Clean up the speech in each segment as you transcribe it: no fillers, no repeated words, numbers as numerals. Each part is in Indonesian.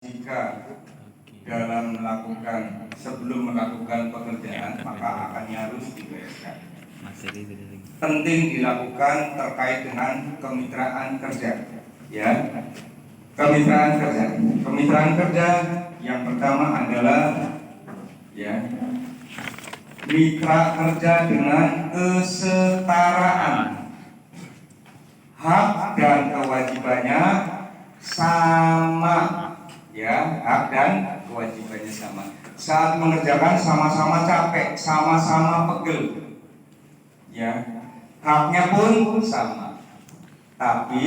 Jika dalam melakukan sebelum melakukan pekerjaan maka akan harus dibereskan. Penting dilakukan terkait dengan kemitraan kerja. Ya, kemitraan kerja yang pertama adalah mitra kerja dengan kesetaraan, hak dan kewajibannya sama. Hak dan kewajibannya sama. Saat mengerjakan sama-sama capek, sama-sama pegel. Haknya pun sama. Tapi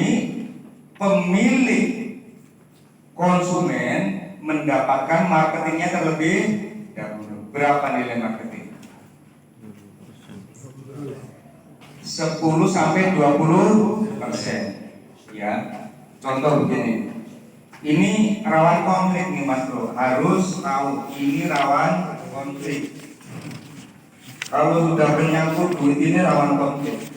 pemilik konsumen mendapatkan marketingnya terlebih dahulu. Berapa nilai marketing? 10 sampai 20%. Contoh begini. Ini rawan konflik nih Mas Bro. Harus tahu ini rawan konflik. Kalau sudah menyangkut duit ini rawan konflik.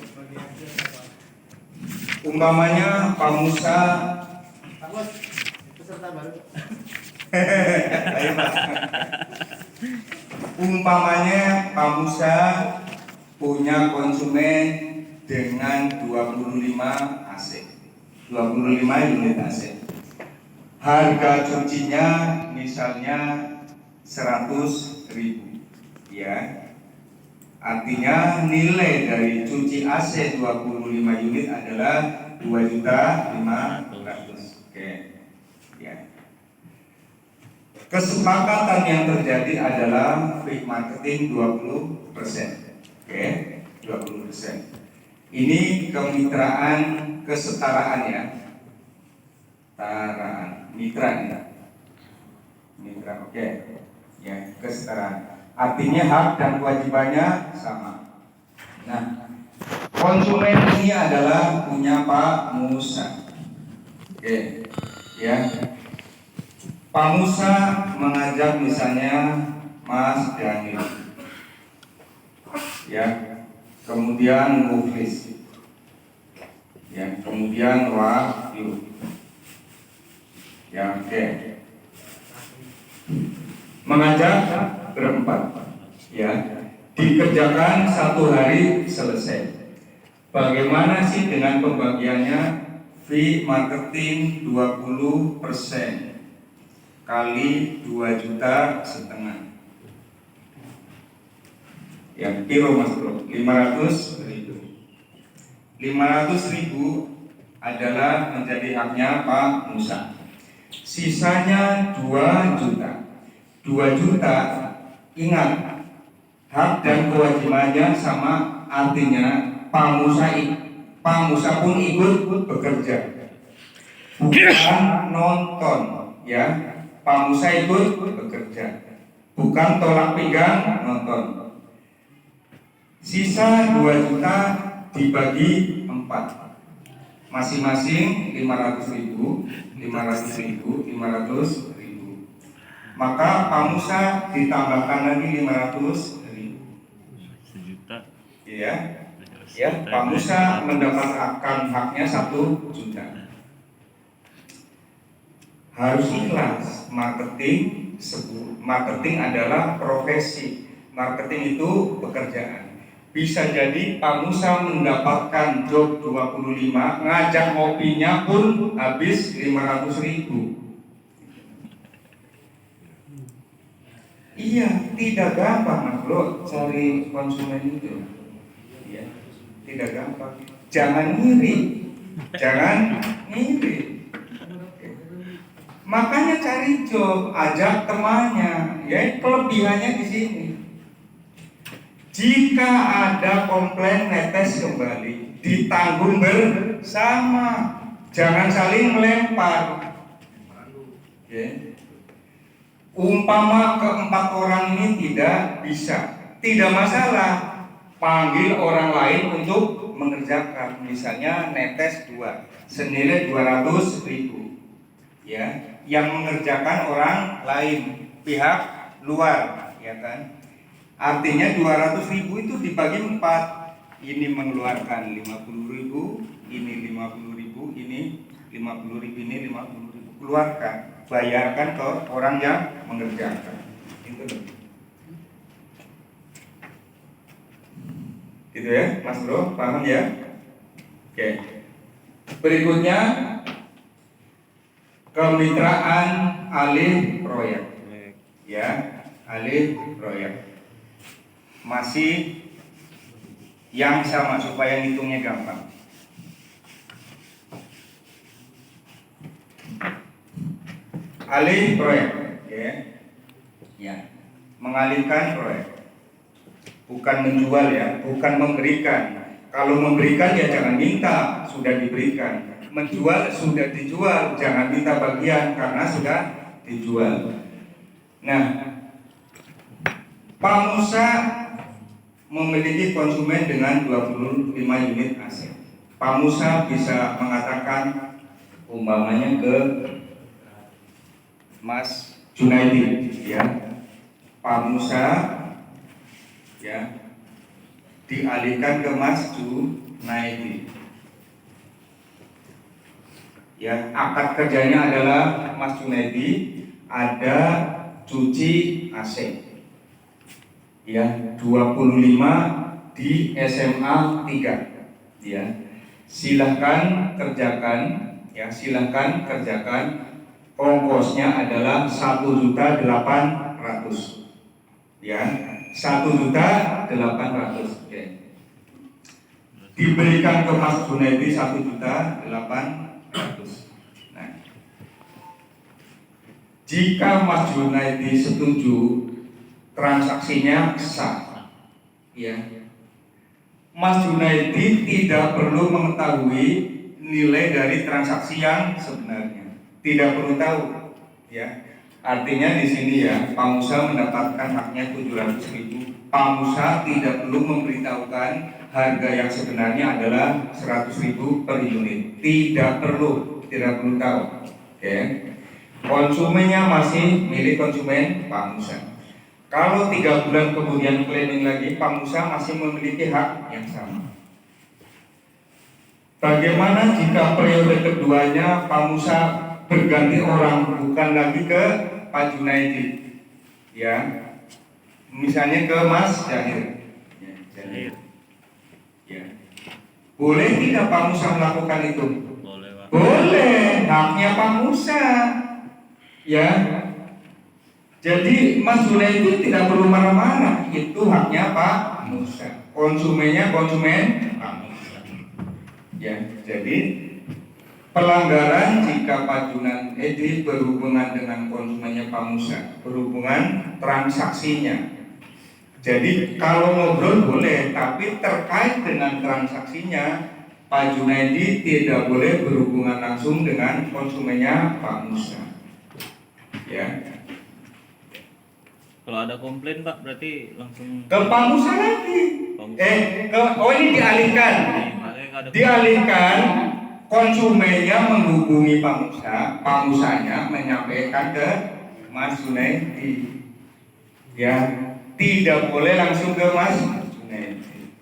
Umpamanya Pak Musa peserta baru. Umpamanya Pak Musa punya konsumen dengan 25 AC. 25 unit AC. Harga cucinya misalnya 100.000. Artinya nilai dari cuci AC 25 unit adalah 2.500.000. Kesepakatan yang terjadi adalah fee marketing 20%. 20%. Ini kemitraan kesetaraan ya. Mitra, kesetaraan. Artinya hak dan kewajibannya sama. Nah, konsumen ini adalah punya Pak Musa. Pak Musa mengajak misalnya Mas Daniel. Kemudian Muflis. Kemudian Wahyu. Mengajak berempat. Dikerjakan 1 hari selesai. Bagaimana sih dengan pembagiannya? Fee marketing 20% kali 2,5 juta. Kilo Mas Bro, 500.000. 500.000 adalah menjadi haknya Pak Musa. Sisanya 2 juta. 2 juta, ingat, hak dan kewajibannya sama. Artinya Pak Musa pun ikut bekerja, bukan nonton. Pak Musa ikut bekerja, bukan tolak pinggang nonton. Sisa 2 juta dibagi 4, masing-masing 500.000, 500.000. Maka Pak Musa ditambahkan lagi 500.000. Pak Musa mendapatkan haknya 1 juta. Harus ikhlas. Marketing adalah profesi. Marketing itu pekerjaan. Bisa jadi Pak Musa mendapatkan job 25, ngajak ngopinya pun habis 500.000. Tidak gampang Mas Bro cari konsumen itu. Tidak gampang. Jangan ngiri. Makanya cari job, ajak temannya. Kelebihannya di sini. Jika ada komplain, netes kembali, ditanggung bersama. Jangan saling melempar. Umpama keempat orang ini tidak bisa, tidak masalah, panggil orang lain untuk mengerjakan. Misalnya netes 2, senilai 200.000. Yang mengerjakan orang lain, pihak luar, Artinya 200.000 itu dibagi 4. Ini mengeluarkan 50.000, ini 50.000, ini 50.000, ini 50.000. Keluarkan. bayarkan ke orang yang mengerjakan. Itu loh. Gitu ya, Mas Bro, paham ya? Oke. Berikutnya kemitraan alih proyek. Ya, alih proyek. Masih yang sama supaya ngitungnya gampang. Alih proyek, ya. Ya, mengalihkan proyek. Bukan menjual ya, bukan memberikan. Kalau memberikan ya jangan minta, sudah diberikan. Menjual sudah dijual, jangan minta bagian karena sudah dijual. Nah, Pamusa memiliki konsumen dengan 25 unit AC. Pamusa bisa mengatakan umpamanya ke Mas Junaidi, ya, Pamusa ya dialihkan ke Mas Junaidi. Ya, akad kerjanya adalah Mas Junaidi ada cuci AC. Ya, 25 di SMA 3. Ya. Silahkan kerjakan, ya, silahkan kerjakan. Ongkosnya adalah 1.800.000. Ya, 1.800.000. Oke. Diberikan ke Mas Junaidi 1.800.000. Nah, jika Mas Junaidi setuju, transaksinya sah. Ya, Mas Junaidi tidak perlu mengetahui nilai dari transaksi yang sebenarnya. Tidak perlu tahu, ya. Artinya di sini ya, Pamusa mendapatkan haknya 700.000. Pamusa tidak perlu memberitahukan harga yang sebenarnya adalah 100.000 per unit. Tidak perlu tahu. Oke. Konsumennya masih milik konsumen Pamusa. Kalau 3 bulan kemudian claiming lagi, Pamusa masih memiliki hak yang sama. Bagaimana jika periode keduanya Pamusa berganti orang, bukan lagi ke Pak Junaidi, ya, misalnya ke Mas Zahir, ya, ya. Boleh tidak Pamusa melakukan itu? Boleh, Pak. Boleh, haknya Pamusa, ya. Jadi Mas Junaidi tidak perlu marah-marah, itu haknya Pak Musa. Konsumennya konsumen Pak Musa. Ya, jadi pelanggaran jika Pak Junaidi berhubungan dengan konsumennya Pak Musa, berhubungan transaksinya. Jadi kalau ngobrol boleh, tapi terkait dengan transaksinya Pak Junaidi tidak boleh berhubungan langsung dengan konsumennya Pak Musa. Ya. Kalau ada komplain Pak berarti langsung ke Pak Musa lagi. Ini dialihkan. Dialihkan, konsumennya menghubungi Pak Musa, Pak Musanya menyampaikan ke Mas Junaidi. Ya, tidak boleh langsung ke Mas Junaidi.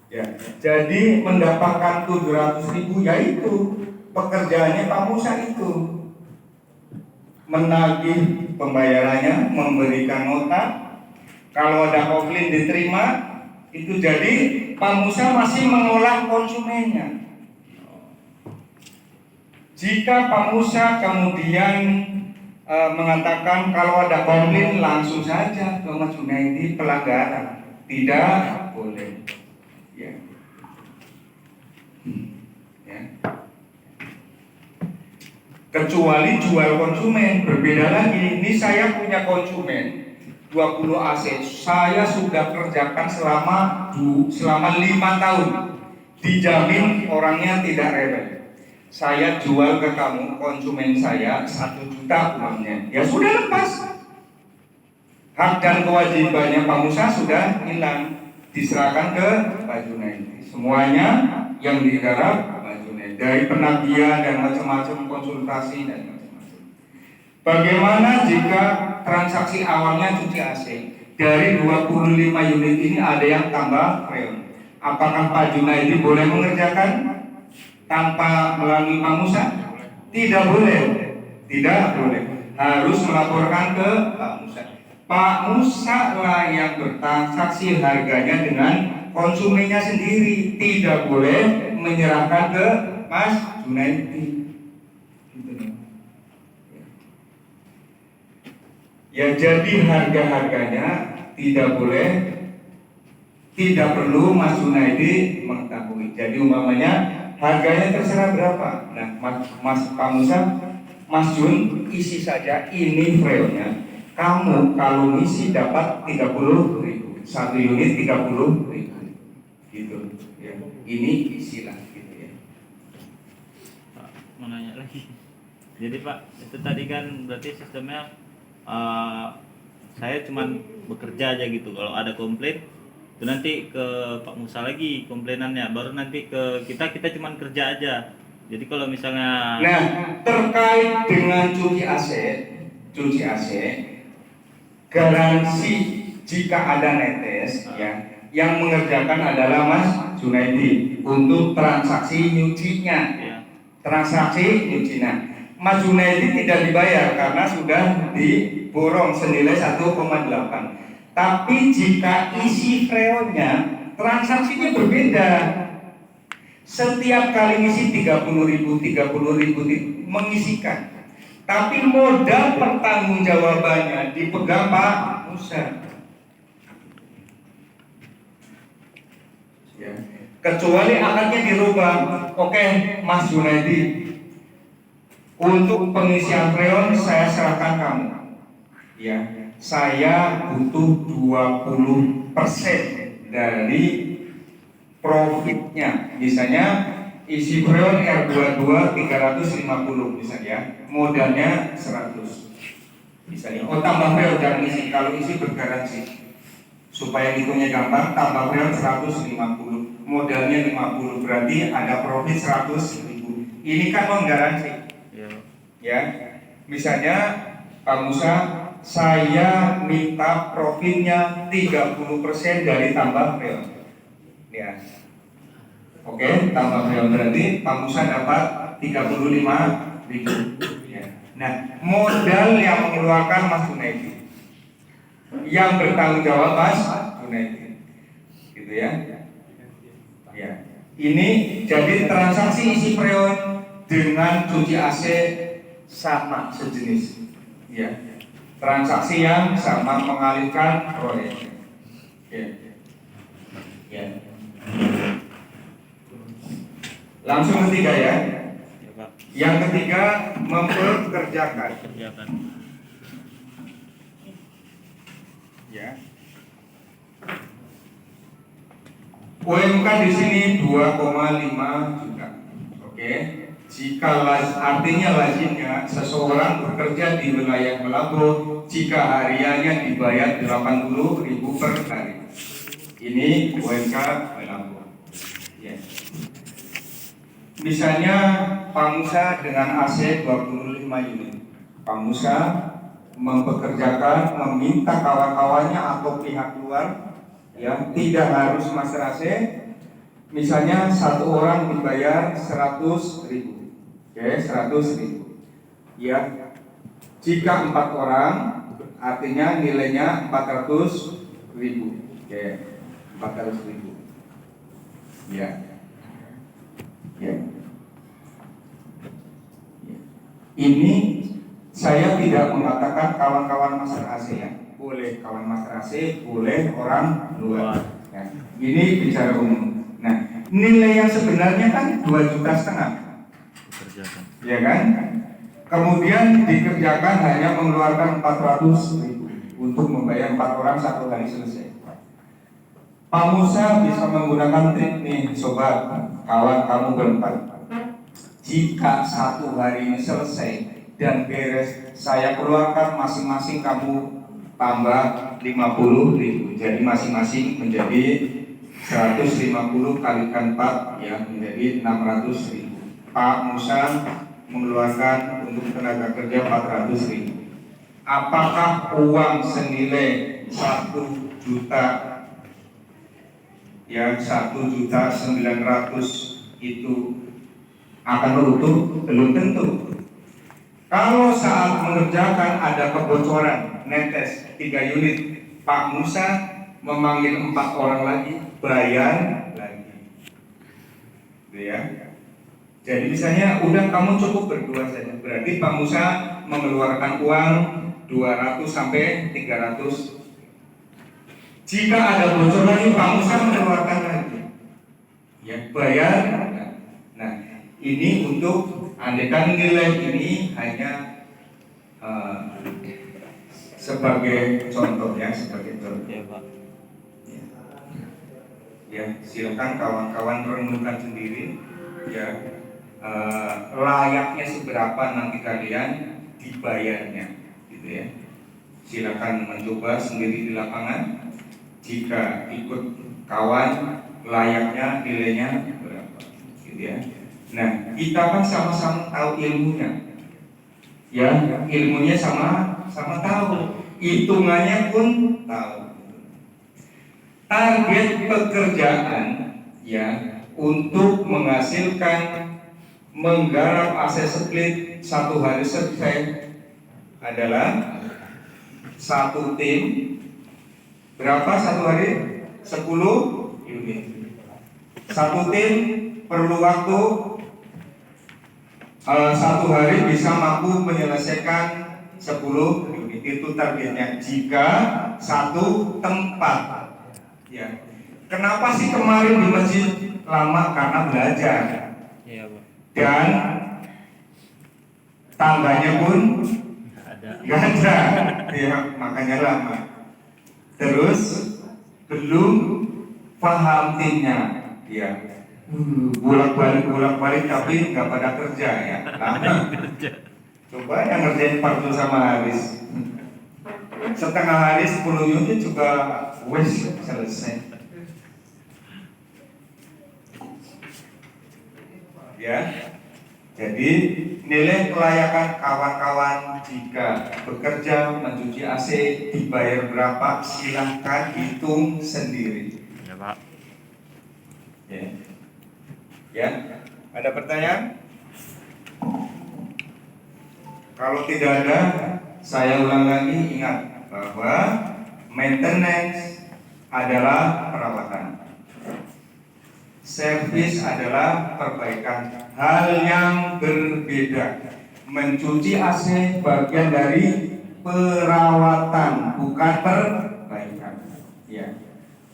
Ya, jadi mendapatkan 700.000 yaitu pekerjaannya Pak Musa itu. Menagih pembayarannya, memberikan nota. Kalau ada komplain diterima, itu jadi Pak Musa masih mengolah konsumennya. Jika Pak Musa kemudian mengatakan kalau ada komplain langsung saja ke Mas Junaidi, pelanggaran, tidak boleh. Ya. Ya. Kecuali jual konsumen, berbeda lagi. Ini saya punya konsumen 20 AC, saya sudah kerjakan selama 5 tahun, dijamin orangnya tidak rebel. Saya jual ke kamu, konsumen saya 1 juta uangnya, ya sudah lepas. Hak dan kewajibannya Pak Musa sudah hilang, diserahkan ke Pak Junaidi. Semuanya yang digarap Pak Junaidi, dari penagihan dan macam-macam konsultasi dan macam-macam. Bagaimana jika transaksi awalnya cuci AC, dari 25 unit ini ada yang tambah freon? Apakah Pak Junaidi boleh mengerjakan tanpa melalui Pak Musa? Tidak boleh, tidak boleh. Harus melaporkan ke Pak Musa. Pak Musa lah yang bertransaksi harganya dengan konsumennya sendiri. Tidak boleh menyerahkan ke Mas Junaidi. Gitu. Ya, jadi harga-harganya tidak boleh, tidak perlu Mas Junaidi mengetahui. Jadi umpamanya harganya terserah berapa. Nah, Mas Pak Musa, Mas Jun, isi saja ini filenya. Kamu kalau ngisi dapat 30.000, satu unit 30.000, gitu. Ya. Ini isilah, gitu ya. Pak, mau nanya lagi. Jadi Pak, itu tadi kan berarti sistemnya saya cuman bekerja aja gitu. Kalau ada komplain itu nanti ke Pak Musa lagi komplainannya, baru nanti ke kita cuman kerja aja. Jadi kalau misalnya Nah, terkait dengan cuci AC, garansi jika ada netes ya, yang mengerjakan adalah Mas Junaidi untuk transaksi nyucinya. ya, Transaksi nyucinya. Mas Junaidi tidak dibayar karena sudah diborong senilai 1,8. Tapi jika isi freonnya transaksinya berbeda. Setiap kali ngisi 30.000 mengisikan. Tapi modal pertanggungjawabannya dipegang Pak Musa. Ya. Kecuali akadnya dirubah. Oke, Mas Junaidi, untuk pengisian freon saya serahkan kamu. Ya, saya butuh 20% dari profitnya. Misalnya isi freon R22 350 misalnya, modalnya 100 misalnya. Oh, tambah freon jangan isi, kalau isi bergaransi. Supaya hitungnya gampang, tambah freon 150, modalnya 50, berarti ada profit 100.000. Ini kan menggaransi. ya, Ya. Misalnya Pak Musa, saya minta profitnya 30% dari tambah freon. Ya. Oke, tambah freon berarti Pak Musa dapat 35.000. Ya. Nah, modal yang mengeluarkan Mas Junaidi, yang bertanggung jawab Mas Junaidi, gitu ya. Ya. Ini jadi transaksi isi freon dengan cuci AC sama sejenis. Ya. Transaksi yang sama mengalihkan proyek. Ya. Ya. Langsung ketiga ya. ya Pak, Yang ketiga, mempekerjakan. kerjakan. Ya. UMK di sini 2,5 juta. Oke. Jika artinya lazimnya seseorang bekerja di wilayah Melabuh jika hariannya dibayar 80.000 per hari. Ini UMK Melabuh. Ya. Misalnya Pak Musa dengan AC 25 unit. Pak Musa mempekerjakan, meminta kawan-kawannya atau pihak luar, ya, tidak harus master AC. Misalnya satu orang dibayar 100.000, oke, 100.000. Ya, jika 4 orang, artinya nilainya 400.000, oke, 400.000. Ya, ya. Ini saya tidak mengatakan kawan-kawan master AC ya. Boleh kawan master AC, boleh orang luar. Ya. Ini bicara umum. Nah, nilai yang sebenarnya kan 2,5 juta, Kerjakan. ya kan? Kemudian dikerjakan hanya mengeluarkan 400.000 untuk membayar 4 orang satu hari selesai. Pak Musa bisa menggunakan trik nih, sobat, kawan kamu berempat. Jika satu hari ini selesai dan beres, saya keluarkan masing-masing kamu tambah 50.000. Jadi masing-masing menjadi 150 kalikan 4 ya, menjadi 600.000. Pak Musa mengeluarkan untuk tenaga kerja 400.000. Apakah uang senilai 1 juta yang 1.900.000 itu akan menutup? Belum tentu. Kalau saat mengerjakan ada kebocoran netes 3 unit, Pak Musa memanggil 4 orang lagi, bayar lagi, gitu ya. Jadi misalnya udah kamu cukup berdua saja, berarti Pak Musa mengeluarkan uang 200 sampai 300. Jika ada bocor lagi, Pak Musa mengeluarkan lagi, ya bayar. Nah, ini untuk andaikan nilai ini hanya sebagai contoh ya, sebagai contoh. Ya, Pak. Ya, silakan kawan-kawan renungkan sendiri ya, layaknya seberapa nanti kalian dibayarnya, gitu ya. Silakan mencoba sendiri di lapangan. Jika ikut kawan, layaknya nilainya berapa, gitu ya. Nah, kita kan sama-sama tahu ilmunya, ya, ilmunya sama tahu, hitungannya pun tahu. Target pekerjaan ya untuk menghasilkan menggarap AC split 1 hari selesai adalah 1 tim. Berapa 1 hari? 10 unit. 1 tim perlu waktu 1 hari bisa mampu menyelesaikan 10 unit. Itu targetnya jika 1 tempat. Ya. Kenapa sih kemarin di masjid lama? Karena belajar. Iya, Pak. Dan tangganya pun Ada. nggak ada. Ya, makanya lama. Terus belum paham timnya, ya. Bolak-balik tapi nggak pada kerja ya. Lama. Coba yang ngerjain Partul sama Haris. Setengah hari 10 unit juga wes selesai. Ya. Jadi nilai kelayakan kawan-kawan jika bekerja mencuci AC dibayar berapa, silahkan hitung sendiri. Ya, Pak. Ya. Ya. Ada pertanyaan? Kalau tidak ada, saya ulang lagi, ingat bahwa maintenance adalah perawatan, servis adalah perbaikan, hal yang berbeda. Mencuci AC bagian dari perawatan, bukan perbaikan. Ya.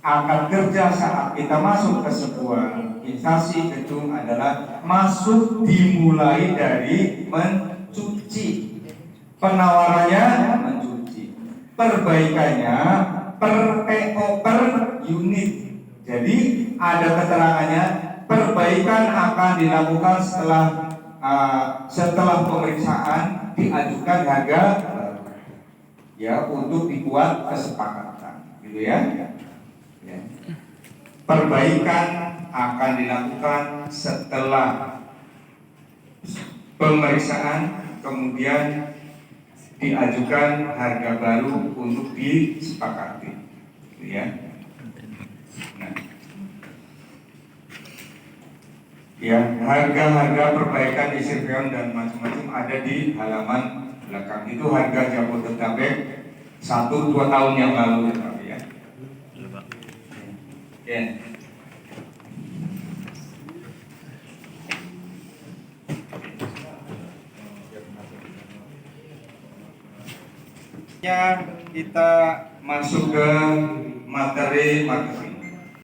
Akad kerja saat kita masuk ke sebuah instansi gedung adalah masuk dimulai dari mencuci. Penawarannya mencuci, perbaikannya per PO per unit. Jadi ada keterangannya, perbaikan akan dilakukan setelah pemeriksaan diajukan harga ya untuk dibuat kesepakatan, gitu ya. Ya. Perbaikan akan dilakukan setelah pemeriksaan, kemudian diajukan harga baru untuk disepakati, gitu ya. Nah, ya, harga-harga perbaikan di Sirveon dan macam-macam ada di halaman belakang. Itu harga Jabodetabek 1-2 tahun yang lalu, ya. Ya. Ya, kita masuk ke materi marketing.